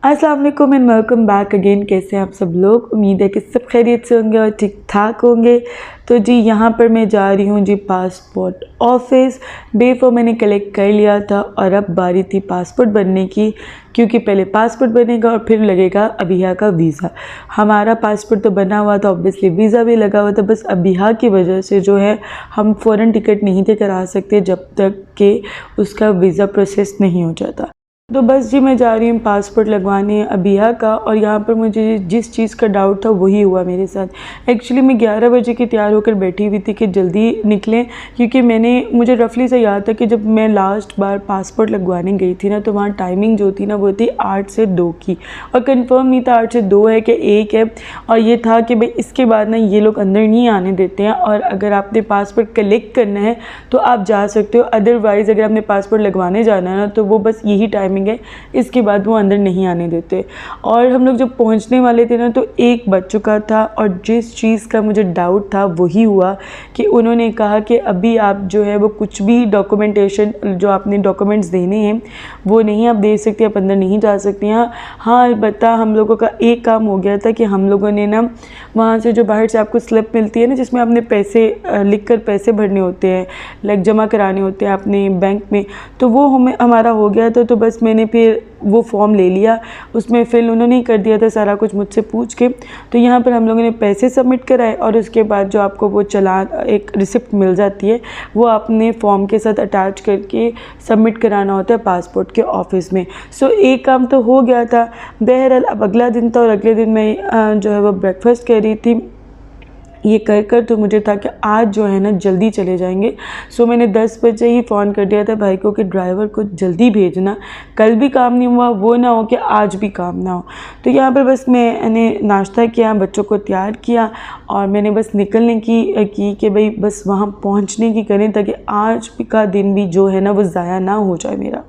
अस्सलाम वालेकुम and welcome back again. कैसे हैं आप सब लोग? उम्मीद है कि सब खैरियत से होंगे और ठीक ठाक होंगे। तो जी यहाँ पर मैं जा रही हूँ जी पासपोर्ट ऑफिस। बेफो मैंने कलेक्ट कर लिया था और अब बारी थी पासपोर्ट बनने की, क्योंकि पहले पासपोर्ट बनेगा और फिर लगेगा अबिहा का वीज़ा। हमारा पासपोर्ट तो बना हुआ था, ऑब्वियसली वीज़ा भी लगा हुआ था, बस अबिहा की वजह से जो है हम फ़ौरन टिकट नहीं थे करा सकते जब तक कि उसका वीज़ा प्रोसेस नहीं हो जाता। तो बस जी मैं जा रही हूँ पासपोर्ट लगवाने अबिहा का। और यहाँ पर मुझे जिस चीज़ का डाउट था वही हुआ मेरे साथ। एक्चुअली मैं 11 बजे की तैयार होकर बैठी हुई थी कि जल्दी निकलें, क्योंकि मुझे रफली से याद था कि जब मैं लास्ट बार पासपोर्ट लगवाने गई थी ना, तो वहाँ टाइमिंग जो थी ना वो थी 8 से 2 की, और कंफर्म नहीं था 8 से 2 है कि 1 है। और ये था कि भाई इसके बाद ना ये लोग अंदर नहीं आने देते हैं, और अगर आपने पासपोर्ट कलेक्ट करना है तो आप जा सकते हो, अदरवाइज़ अगर आपने पासपोर्ट लगवाने जाना है ना तो वो बस यही टाइमिंग है, इसके बाद वो अंदर नहीं आने देते। और हम लोग जब पहुंचने वाले थे ना तो 1 बज चुका था, और जिस चीज़ का मुझे डाउट था वही हुआ कि उन्होंने कहा कि अभी आप जो है वो कुछ भी डॉक्यूमेंटेशन, जो आपने डॉक्यूमेंट्स देने हैं वो नहीं आप दे सकते, आप अंदर नहीं जा सकते हैं। हाँ अलबत्ता हम लोगों का एक काम हो गया था कि हम लोगों ने ना वहाँ से जो बाहर से आपको स्लिप मिलती है ना, जिसमें आपने पैसे लिख कर पैसे भरने होते हैं, लाइक जमा कराने होते हैं अपने बैंक में, तो वो हमारा हो गया था। तो बस मैंने फिर वो फॉर्म ले लिया, उसमें फिल उन्होंने ही कर दिया था सारा कुछ मुझसे पूछ के। तो यहाँ पर हम लोगों ने पैसे सबमिट कराए, और उसके बाद जो आपको वो चालान, एक रिसिप्ट मिल जाती है, वो आपने फॉर्म के साथ अटैच करके सबमिट कराना होता है पासपोर्ट के ऑफिस में। सो एक काम तो हो गया था। बहरहाल अब अगला दिन था, और अगले दिन मैं जो है वो ब्रेकफास्ट कर रही थी। ये कर तो मुझे था कि आज जो है ना जल्दी चले जाएंगे। सो मैंने 10 बजे ही फ़ोन कर दिया था भाई को कि ड्राइवर को जल्दी भेजना, कल भी काम नहीं हुआ वो ना हो कि आज भी काम ना हो। तो यहाँ पर बस मैंने नाश्ता किया, बच्चों को तैयार किया, और मैंने बस निकलने की कि भाई बस वहाँ पहुँचने की करें, ताकि आज का दिन भी जो है ना वो ज़ाया ना हो जाए मेरा।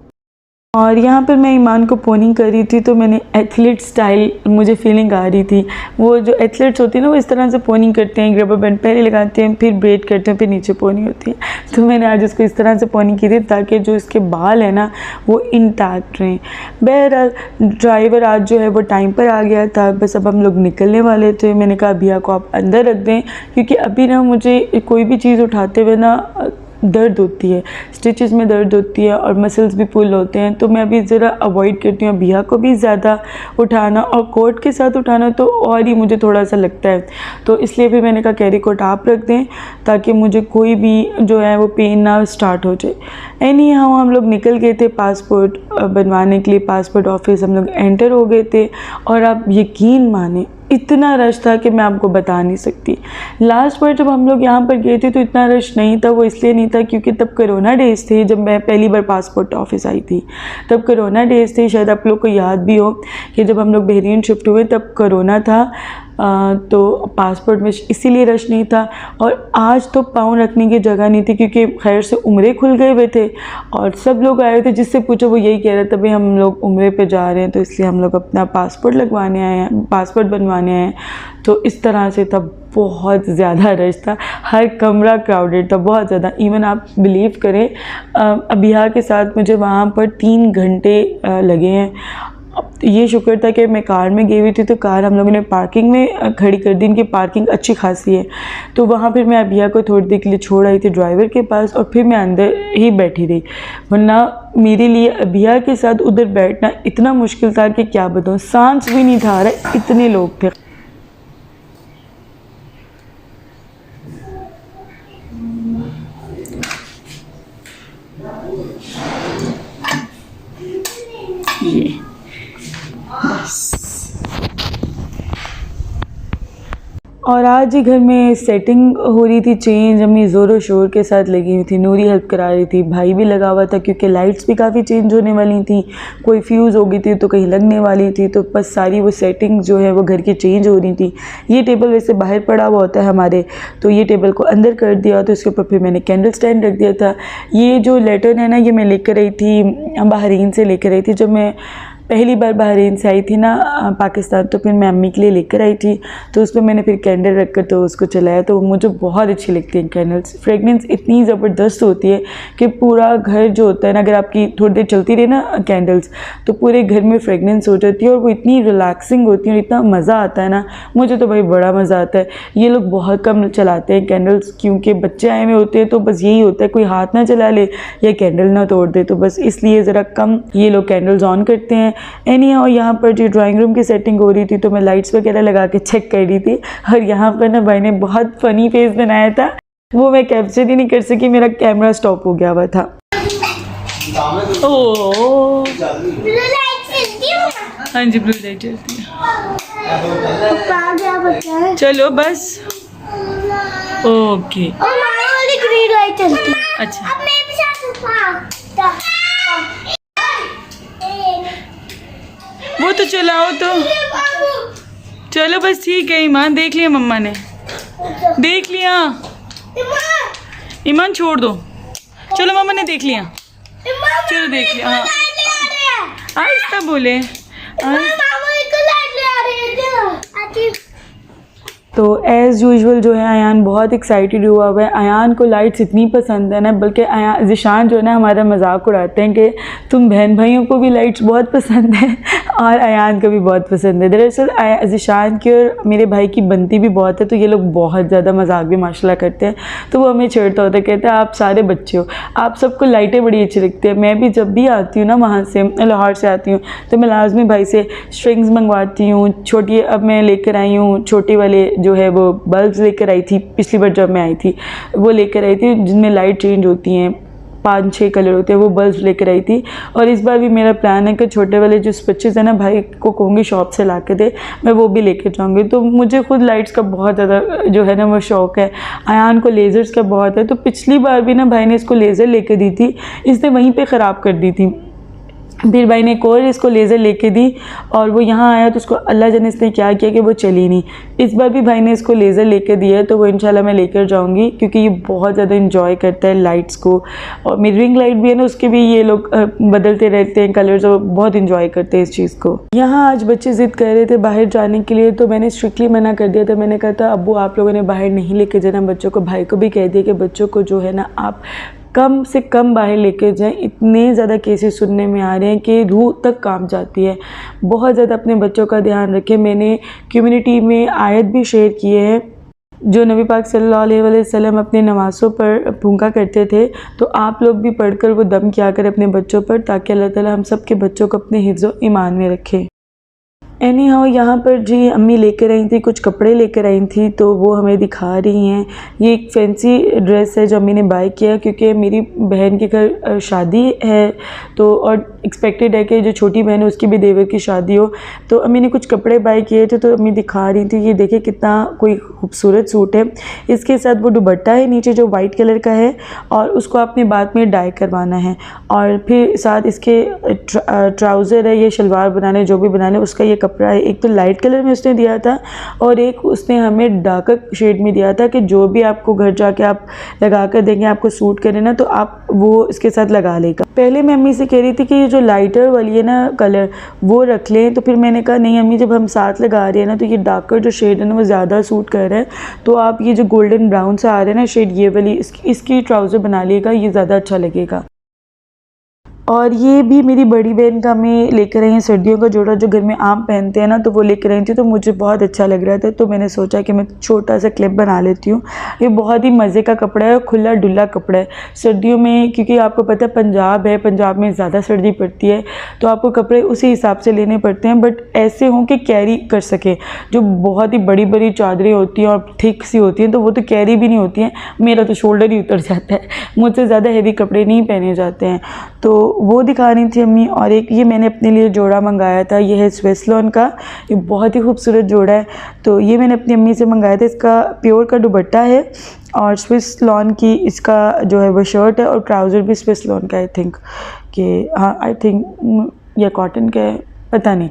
और यहाँ पर मैं ईमान को पोनिंग कर रही थी, तो मैंने एथलीट स्टाइल मुझे फीलिंग आ रही थी। वो जो एथलीट्स होती है ना वो इस तरह से पोनिंग करते हैं, रबर बैंड पहले लगाते हैं, फिर ब्रेड करते हैं, फिर नीचे पोनी होती है। तो मैंने आज उसको इस तरह से पोनिंग की थी ताकि जो इसके बाल है ना वो इंटैक्ट रहें। बहरहाल ड्राइवर आज जो है वो टाइम पर आ गया था। बस अब हम लोग निकलने वाले थे। मैंने कहा अबिहा को आप अंदर रख दें, क्योंकि अभी ना मुझे कोई भी चीज़ उठाते हुए ना दर्द होती है, स्टिचेस में दर्द होती है और मसल्स भी पुल होते हैं। तो मैं अभी ज़रा अवॉइड करती हूँ अबिहा को भी ज़्यादा उठाना, और कोट के साथ उठाना तो और ही मुझे थोड़ा सा लगता है। तो इसलिए फिर मैंने कहा कैरी कोट आप रख दें, ताकि मुझे कोई भी जो है वो पेन ना स्टार्ट हो जाए। एनी हाउ हम लोग निकल गए थे पासपोर्ट बनवाने के लिए। पासपोर्ट ऑफिस हम लोग एंटर हो गए थे, और आप यकीन माने इतना रश था कि मैं आपको बता नहीं सकती। लास्ट बार जब हम लोग यहाँ पर गए थे तो इतना रश नहीं था। वो इसलिए नहीं था क्योंकि तब कोरोना डेज़ थे, जब मैं पहली बार पासपोर्ट ऑफिस आई थी तब कोरोना डेज़ थे। शायद आप लोग को याद भी हो कि जब हम लोग बहरीन शिफ्ट हुए तब कोरोना था, तो पासपोर्ट में इसीलिए रश नहीं था। और आज तो पाँव रखने की जगह नहीं थी, क्योंकि खैर से उम्रे खुल गए हुए थे और सब लोग आए थे। जिससे पूछो वो यही कह रहे थे भाई हम लोग उम्रे पे जा रहे हैं, तो इसलिए हम लोग अपना पासपोर्ट लगवाने आए हैं, पासपोर्ट बनवाने आए हैं। तो इस तरह से तब बहुत ज़्यादा रश था, हर कमरा क्राउडेड था, बहुत ज़्यादा। इवन आप बिलीव करें अबिहा के साथ मुझे वहाँ पर 3 घंटे लगे हैं। ये शुक्र था कि मैं कार में गई हुई थी, तो कार हम लोगों ने पार्किंग में खड़ी कर दी। इनकी पार्किंग अच्छी खासी है, तो वहाँ फिर मैं अबिहा को थोड़ी देर के लिए छोड़ आई थी ड्राइवर के पास, और फिर मैं अंदर ही बैठी रही। वरना मेरे लिए अबिहा के साथ उधर बैठना इतना मुश्किल था कि क्या बताऊँ, सांस भी नहीं था रहा, इतने लोग थे। ये बस। और आज ही घर में सेटिंग हो रही थी चेंज, अम्मी ज़ोरों शोर के साथ लगी हुई थी, नूरी हेल्प करा रही थी, भाई भी लगा हुआ था, क्योंकि लाइट्स भी काफ़ी चेंज होने वाली थी, कोई फ्यूज़ हो गई थी तो कहीं लगने वाली थी। तो बस सारी वो सेटिंग जो है वो घर की चेंज हो रही थी। ये टेबल वैसे बाहर पड़ा हुआ होता है हमारे, तो ये टेबल को अंदर कर दिया, तो इसके ऊपर फिर मैंने कैंडल स्टैंड रख दिया था। ये जो लेटर है ना ये मैं लेकर आई थी, बहरीन से लेकर आई थी। जब मैं पहली बार बहरीन से आई थी ना पाकिस्तान, तो फिर मैं अम्मी के लिए लेकर आई थी, तो उसमें मैंने फिर कैंडल रख कर तो उसको चलाया, तो मुझे बहुत अच्छी लगती हैं कैंडल्स। फ्रेगनेंस इतनी ज़बरदस्त होती है कि पूरा घर जो होता है ना, अगर आपकी थोड़ी देर चलती रहे ना कैंडल्स, तो पूरे घर में फ्रेगनेंस हो जाती है और वो इतनी रिलैक्सिंग होती है और इतना मज़ा आता है ना, मुझे तो भाई बड़ा मज़ा आता है। ये लोग बहुत कम चलाते हैं कैंडल्स, क्योंकि बच्चे आए हुए होते हैं, तो बस यही होता है कोई हाथ ना चला ले या कैंडल ना तोड़ दे, तो बस इसलिए ज़रा कम ये लोग कैंडल्स ऑन करते हैं। एनी हाउ यहाँ पर जो ड्राइंग रूम की सेटिंग हो रही थी, तो मैं लाइट्स वगैरह लगा के चेक कर रही थी, और यहाँ पर ना भाई ने बहुत फ़नी फेस बनाया था, वो मैं कैप्चर ही नहीं कर सकी, मेरा कैमरा स्टॉप हो गया हुआ था। ओह हाँ जी, ब्लू लाइट जलती है। चलो बस, ओके। ग्रीन लाइट चलती है। अच्छा, अब मैं भी साथ वो तो चलाओ तो। चलो बस ठीक है। ईमान देख लिया, मम्मा ने देख लिया। ईमान छोड़ दो, चलो मम्मा ने देख लिया, चलो देख लिया। हाँ आहिस्ता बोले। तो एज़ यूजुअल जो है अयान बहुत एक्साइटेड हुआ है। अयान को लाइट्स इतनी पसंद है ना, बल्कि ज़िशान जो है ना हमारा मजाक उड़ाते हैं कि तुम बहन भाइयों को भी लाइट्स बहुत पसंद है और अयान को भी बहुत पसंद है। दरअसल ज़िशान की और मेरे भाई की बनती भी बहुत है, तो ये लोग बहुत ज़्यादा मजाक भी माशाल्लाह करते हैं। तो वो हमें छेड़ता होता है, कहता है आप सारे बच्चे हो, आप सबको लाइटें बड़ी अच्छी लगती है। मैं भी जब भी आती हूँ ना वहाँ से, लाहौर से आती हूँ, तो मैं लाजमी भाई से स्ट्रिंग्स मंगवाती हूँ छोटी। अब मैं लेकर आई हूँ छोटे वाले जो है वो बल्ब्स लेकर आई थी, पिछली बार जब मैं आई थी वो लेकर आई थी, जिनमें लाइट चेंज होती हैं, 5-6 कलर होते हैं, वो बल्ब्स लेकर आई थी। और इस बार भी मेरा प्लान है कि छोटे वाले जो स्विचेस है ना, भाई को कहूँगी शॉप से ला के दे, मैं वो भी लेकर जाऊँगी। तो मुझे खुद लाइट्स का बहुत ज़्यादा जो है ना वो शौक़ है। अयान को लेज़र्स का बहुत है, तो पिछली बार भी ना भाई ने इसको लेज़र लेकर दी थी, इसने वहीं पर ख़राब कर दी थी। फिर भाई ने एक और इसको लेज़र लेके दी और वो यहाँ आया तो उसको अल्लाह जाने इसने क्या किया कि वो चली नहीं। इस बार भी भाई ने इसको लेज़र लेके दिया है, तो वो इंशाल्लाह मैं लेकर जाऊँगी, क्योंकि ये बहुत ज़्यादा इंजॉय करता है लाइट्स को। और मिररिंग लाइट भी है ना, उसके भी ये लोग बदलते रहते हैं कलर्स, और बहुत इंजॉय करते हैं इस चीज़ को। यहाँ आज बच्चे ज़िद कर रहे थे बाहर जाने के लिए, तो मैंने स्ट्रिक्टली मना कर दिया था। मैंने कहा था अब्बू आप लोगों ने बाहर नहीं लेके जाना बच्चों को। भाई को भी कह दिया कि बच्चों को जो है ना आप कम से कम बाहर लेके जाएं। इतने ज़्यादा केसेस सुनने में आ रहे हैं कि रूह तक कांप जाती है। बहुत ज़्यादा अपने बच्चों का ध्यान रखें। मैंने कम्युनिटी में आयत भी शेयर किए हैं जो नबी पाक सल्लल्लाहु अलैहि वसल्लम अपने नमाज़ों पर फूंका करते थे, तो आप लोग भी पढ़कर वो दम किया करें अपने बच्चों पर, ताकि अल्लाह ताला हम सब के बच्चों को अपने हिफ्ज़ व ईमान में रखे। एनी हाउ यहाँ पर जी अम्मी लेकर आई थी, कुछ कपड़े लेकर आई थी, तो वो हमें दिखा रही हैं। ये एक फैंसी ड्रेस है जो अम्मी ने बाय किया, क्योंकि मेरी बहन के घर शादी है, तो और एक्सपेक्टेड है कि जो छोटी बहन है उसकी भी देवर की शादी हो, तो अम्मी ने कुछ कपड़े बाय किए थे, तो अम्मी दिखा रही थी। ये देखिए कितना कोई खूबसूरत सूट है। इसके साथ वो दुपट्टा है नीचे जो वाइट कलर का है, और उसको आपने बाद में डाई करवाना है, और फिर साथ इसके ट्राउज़र है, ये शलवार बनाने जो भी बनाने उसका ये कपड़ा है। एक तो लाइट कलर में उसने दिया था, और एक उसने हमें डार्क शेड में दिया था कि जो भी आपको घर जाके आप लगा कर देंगे, आपको सूट करे ना, तो आप वो इसके साथ लगा लेगा। पहले मैं अम्मी से कह रही थी कि ये जो लाइटर वाली है ना कलर वो रख लें, तो फिर मैंने कहा नहीं अम्मी, जब हम साथ लगा रहे हैं ना, तो ये डार्कर जो शेड है ना वो ज़्यादा सूट कर रहा है, तो आप ये जो गोल्डन ब्राउन से आ रहा है ना शेड, ये वाली इसकी ट्राउज़र बना लेगा, ये ज़्यादा अच्छा लगेगा। और ये भी मेरी बड़ी बहन का मैं लेकर आई हैं सर्दियों का जोड़ा, जो घर में आम पहनते हैं ना, तो वो लेकर आई थी, तो मुझे बहुत अच्छा लग रहा था, तो मैंने सोचा कि मैं छोटा सा क्लिप बना लेती हूँ। ये बहुत ही मज़े का कपड़ा है, खुला डुला कपड़ा है सर्दियों में, क्योंकि आपको पता है पंजाब है, पंजाब में ज़्यादा सर्दी पड़ती है, तो आपको कपड़े उसी हिसाब से लेने पड़ते हैं, बट ऐसे हों कि कैरी कर सके। जो बहुत ही बड़ी बड़ी चादरें होती हैं और थिक सी होती हैं, तो वो तो कैरी भी नहीं होती हैं, मेरा तो शोल्डर ही उतर जाता है, मुझसे ज़्यादा हैवी कपड़े नहीं पहने जाते हैं, तो वो दिखा रही थी अम्मी। और एक ये मैंने अपने लिए जोड़ा मंगाया था, ये है स्विस लॉन का, ये बहुत ही खूबसूरत जोड़ा है, तो ये मैंने अपनी अम्मी से मंगाया था। इसका प्योर का दुपट्टा है और स्विस लॉन की इसका जो है वो शर्ट है, और ट्राउज़र भी स्विस लॉन का आई थिंक कि हाँ, आई थिंक या कॉटन का है, पता नहीं।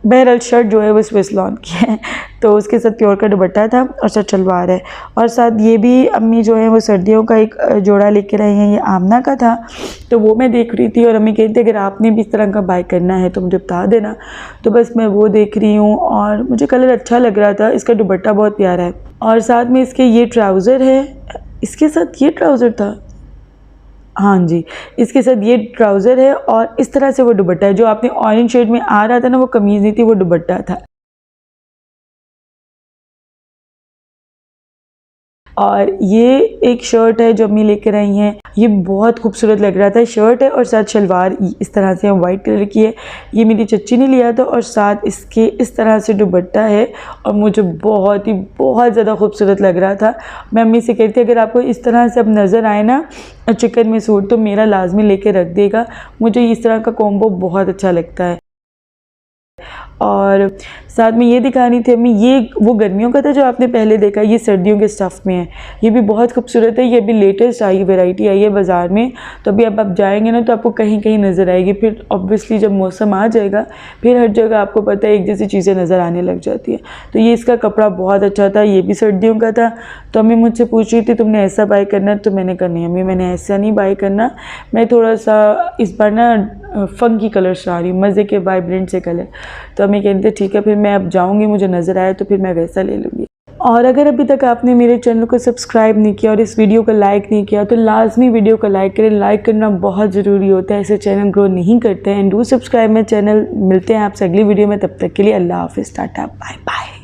बहरहाल शर्ट जो है वो स्विस लॉन की है, तो उसके साथ प्योर का दुपट्टा था और साथ शलवार है। और साथ ये भी अम्मी जो है वो सर्दियों का एक जोड़ा लेकर आई हैं, ये आमना का था, तो वो मैं देख रही थी और अम्मी कहती अगर आपने भी इस तरह का बाय करना है तो मुझे बता देना। तो बस मैं वो देख रही हूँ और मुझे कलर अच्छा लग रहा था, इसका दुपट्टा बहुत प्यारा है और साथ में इसके ये ट्राउज़र है, इसके साथ ये ट्राउज़र था, हाँ जी, इसके साथ ये ट्राउज़र है और इस तरह से वो दुपट्टा है। जो आपने ऑरेंज शेड में आ रहा था ना, वो कमीज़ नहीं थी, वो दुपट्टा था। और ये एक शर्ट है जो अम्मी लेकर आई हैं, ये बहुत खूबसूरत लग रहा था। शर्ट है और साथ शलवार इस तरह से वाइट कलर की है, ये मेरी चच्ची ने लिया था और साथ इसके इस तरह से दुपट्टा है और मुझे बहुत ज़्यादा खूबसूरत लग रहा था। मैं अम्मी से कहती अगर आपको इस तरह से अब नज़र आए ना चिकन में सूट तो मेरा लाजमी लेके रख देगा, मुझे इस तरह का कॉम्बो बहुत अच्छा लगता है। और साथ में ये दिखा रही थी अम्मी, ये वो गर्मियों का था जो आपने पहले देखा, ये सर्दियों के स्टफ़ में है, ये भी बहुत खूबसूरत है। ये भी लेटेस्ट आई वैरायटी आई है बाज़ार में, तो अभी अब आप जाएंगे ना तो आपको कहीं कहीं नज़र आएगी। फिर ऑब्वियसली जब मौसम आ जाएगा फिर हर जगह आपको पता है एक जैसी चीज़ें नज़र आने लग जाती है। तो ये इसका कपड़ा बहुत अच्छा था, ये भी सर्दियों का था। तो अम्मी मुझसे पूछ रही थी तुमने ऐसा बाय करना, तो मैंने कहा नहीं अम्मी मैंने ऐसा नहीं बाय करना, मैं थोड़ा सा इस बार ना फंकी कलर चाह रही हूँ, मज़े के वाइब्रेंट से कलर। तो अम्मी कहते ठीक है फिर मैं अब जाऊँगी, मुझे नज़र आया तो फिर मैं वैसा ले लूँगी। और अगर अभी तक आपने मेरे चैनल को सब्सक्राइब नहीं किया और इस वीडियो को लाइक नहीं किया तो लाजमी वीडियो को लाइक करें, लाइक करना बहुत ज़रूरी होता है, ऐसे चैनल ग्रो नहीं करते हैं। And do subscribe my channel. मिलते हैं आपसे अगली वीडियो में, तब तक के लिए अल्लाह हाफिज़, टाटा बाय बाय।